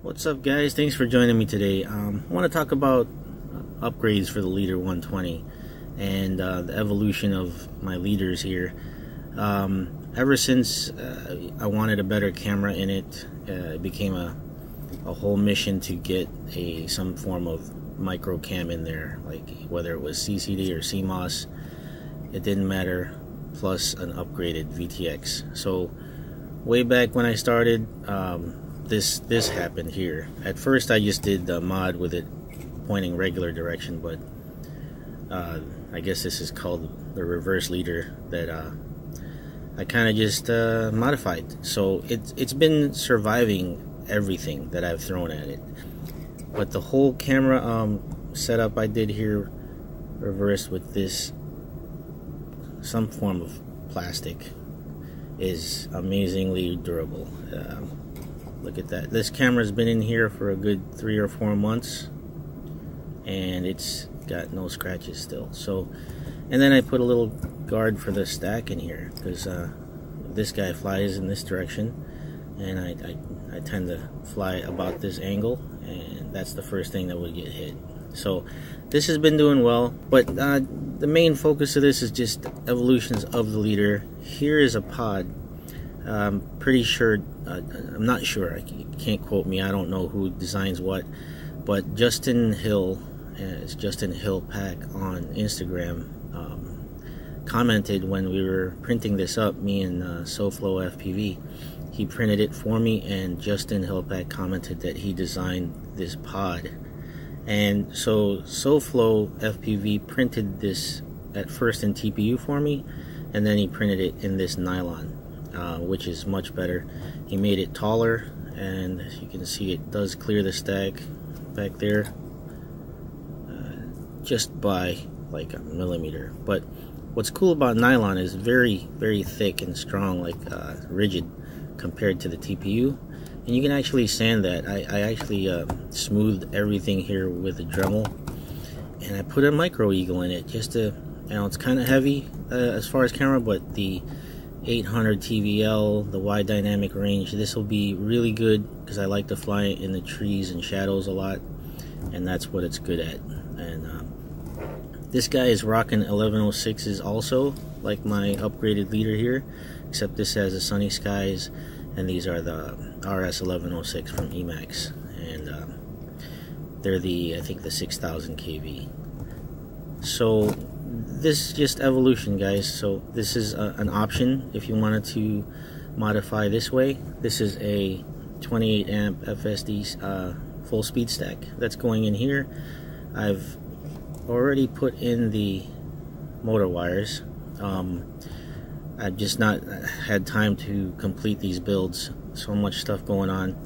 What's up, guys? Thanks for joining me today. I want to talk about upgrades for the Leader 120 and the evolution of my leaders here. Ever since I wanted a better camera in it, it became a whole mission to get some form of micro cam in there, like whether it was CCD or CMOS, it didn't matter, plus an upgraded VTX. So way back when I started, this happened here. At first I just did the mod with it pointing regular direction, but I guess this is called the reverse leader that I kind of just modified. So it's been surviving everything that I've thrown at it. But the whole camera setup I did here reversed with this, some form of plastic, is amazingly durable. Look at that. This camera's been in here for a good 3 or 4 months and it's got no scratches still. So, and then I put a little guard for the stack in here because this guy flies in this direction and I tend to fly about this angle, and that's the first thing that would get hit. So this has been doing well, but the main focus of this is just evolutions of the leader. Here is a pod. I'm pretty sure, I'm not sure, you can't quote me, I don't know who designs what, but Justin Hill, it's Justin Hill Pack on Instagram, commented when we were printing this up, me and SoFlo FPV. He printed it for me, and Justin Hill Pack commented that he designed this pod. And so SoFlo FPV printed this at first in TPU for me, and then he printed it in this nylon, which is much better. He made it taller, and as you can see, it does clear the stack back there just by like a millimeter. But what's cool about nylon is very, very thick and strong, like rigid compared to the TPU, and you can actually sand that. I actually smoothed everything here with a Dremel, and I put a micro eagle in it just to, it's kind of heavy as far as camera, but the 800 TVL, the wide dynamic range, this will be really good because I like to fly in the trees and shadows a lot, and that's what it's good at. And this guy is rocking 1106s also, like my upgraded leader here, except this has the sunny skies, and these are the RS 1106 from Emax, and they're the, I think, the 6000 kV. So this is just evolution, guys. So this is an option if you wanted to modify this way. This is a 28 amp FSD full speed stack that's going in here. I've already put in the motor wires. I've just not had time to complete these builds. So much stuff going on,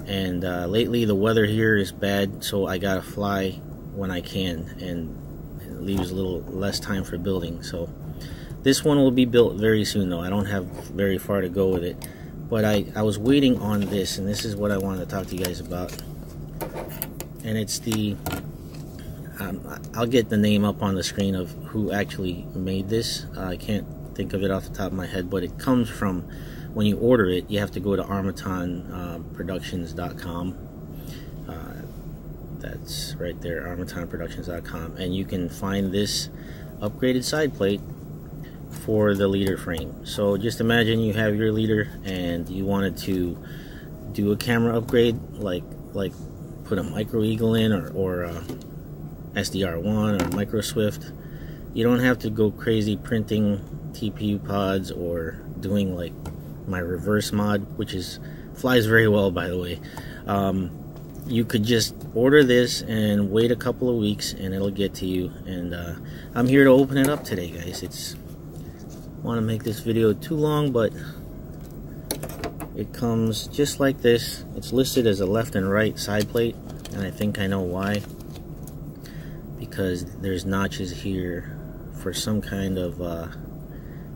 and lately the weather here is bad, so I gotta fly when I can, and it leaves a little less time for building. So this one will be built very soon though. I don't have very far to go with it, but I was waiting on this, and this is what I wanted to talk to you guys about. And it's the I'll get the name up on the screen of who actually made this. I can't think of it off the top of my head, but it comes from, when you order it, you have to go to armatonproductions.com. That's right there, armatonproductions.com, and you can find this upgraded side plate for the leader frame. So just imagine you have your leader and you wanted to do a camera upgrade, like put a micro eagle in, or SDR1 or micro Swift. You don't have to go crazy printing TPU pods or doing like my reverse mod, which flies very well, by the way. You could just order this and wait a couple of weeks and it'll get to you. And I'm here to open it up today, guys. Want to make this video too long, but it comes just like this. It's listed as a left and right side plate, and I think I know why, because there's notches here for some kind of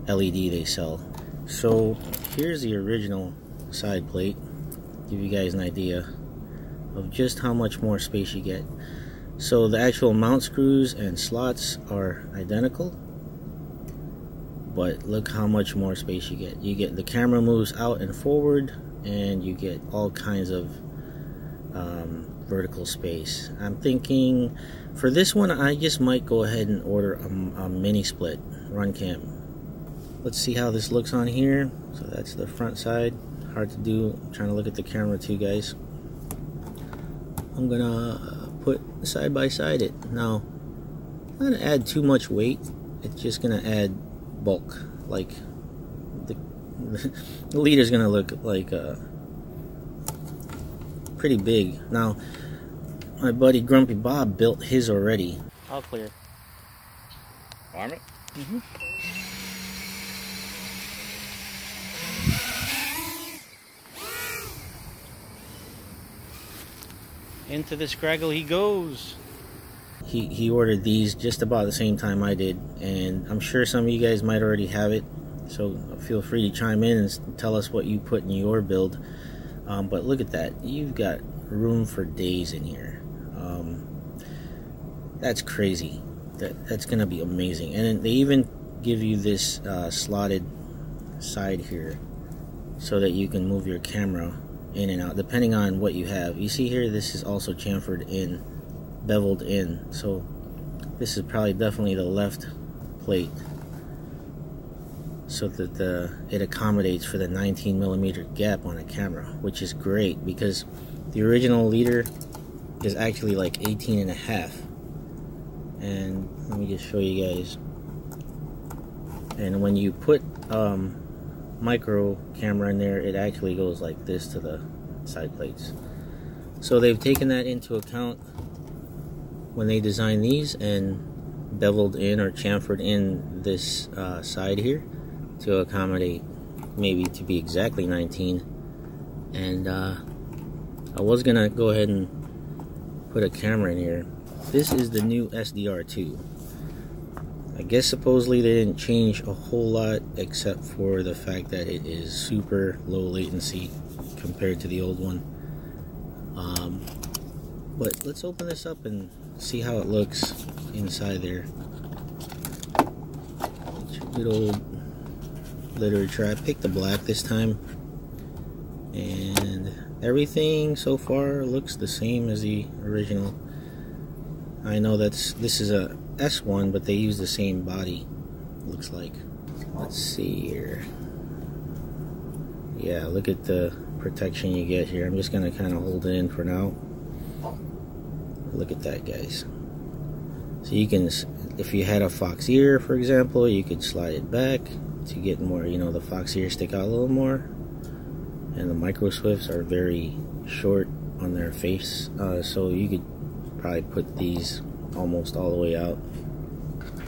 LED they sell. So here's the original side plate, give you guys an idea of just how much more space you get. So the actual mount screws and slots are identical, but look how much more space you get. The camera moves out and forward, and you get all kinds of vertical space. I'm thinking for this one I just might go ahead and order a mini split run cam. Let's see how this looks on here. So that's the front side. Hard to do. I'm trying to look at the camera too, guys. I'm gonna put side by side it. Now, I'm not gonna add too much weight. It's just gonna add bulk. Like the leader's gonna look like pretty big. Now, my buddy Grumpy Bob built his already. All clear. Arm it? Mm-hmm. Into the scraggle he goes. He ordered these just about the same time I did, and I'm sure some of you guys might already have it, so feel free to chime in and tell us what you put in your build. But look at that, you've got room for days in here. That's crazy. That's gonna be amazing. And they even give you this slotted side here so that you can move your camera in and out depending on what you have. You see here, this is also chamfered in, beveled in, so this is probably definitely the left plate, so that it accommodates for the 19mm gap on a camera, which is great because the original leader is actually like 18.5. And let me just show you guys. And when you put micro camera in there, it actually goes like this to the side plates. So they've taken that into account when they designed these and beveled in or chamfered in this side here to accommodate, maybe to be exactly 19. And I was gonna go ahead and put a camera in here. This is the new SDR2. I guess supposedly they didn't change a whole lot except for the fact that it is super low latency compared to the old one. But let's open this up and see how it looks inside there. It's your good old literature. I picked the black this time, and everything so far looks the same as the original. I know this is a S1, but they use the same body, looks like. Let's see here. Yeah, look at the protection you get here. I'm just gonna kind of hold it in for now. Look at that, guys. So you can, if you had a fox ear, for example, you could slide it back to get more, you know, the fox ears stick out a little more. And the micro swifts are very short on their face, so you could probably put these almost all the way out.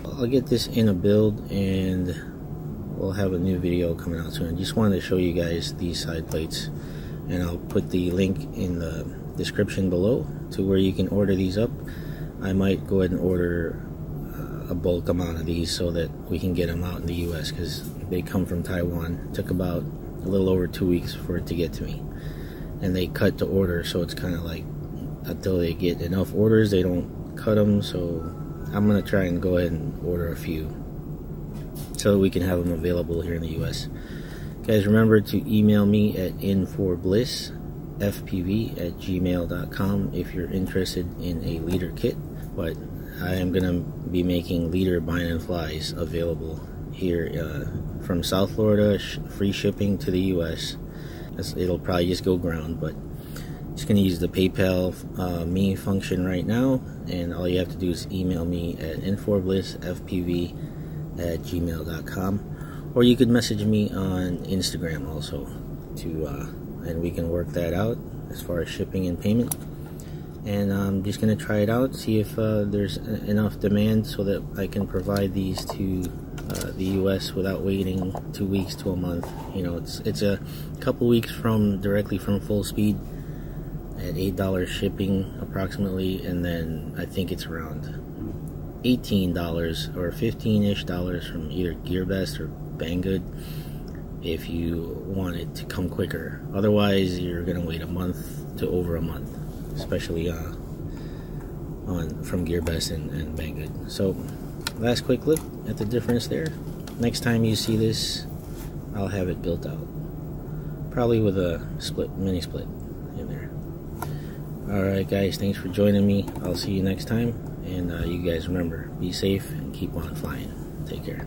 I'll get this in a build and we'll have a new video coming out soon. Just wanted to show you guys these side plates, and I'll put the link in the description below to where you can order these up. I might go ahead and order a bulk amount of these so that we can get them out in the US, because they come from Taiwan. It took about a little over 2 weeks for it to get to me, and they cut to order, so it's kind of like until they get enough orders they don't cut them. So I'm gonna try and go ahead and order a few so that we can have them available here in the US. Guys, remember to email me at inforblissfpv@gmail.com if you're interested in a leader kit. But I am gonna be making leader bind and flies available here from South Florida, free shipping to the US. It'll probably just go ground, but just gonna use the PayPal me function right now, and all you have to do is email me at inforblissfpv@gmail.com, or you could message me on Instagram also and we can work that out as far as shipping and payment. And I'm just gonna try it out, see if there's enough demand so that I can provide these to the US without waiting 2 weeks to a month. You know, it's a couple weeks directly from full speed at $8 shipping approximately, and then I think it's around $18 or $15-ish from either GearBest or Banggood if you want it to come quicker. Otherwise, you're gonna wait a month to over a month, especially from GearBest and Banggood. So, last quick look at the difference there. Next time you see this, I'll have it built out, probably with a mini split in there. Alright guys, thanks for joining me. I'll see you next time, and you guys remember, be safe and keep on flying. Take care.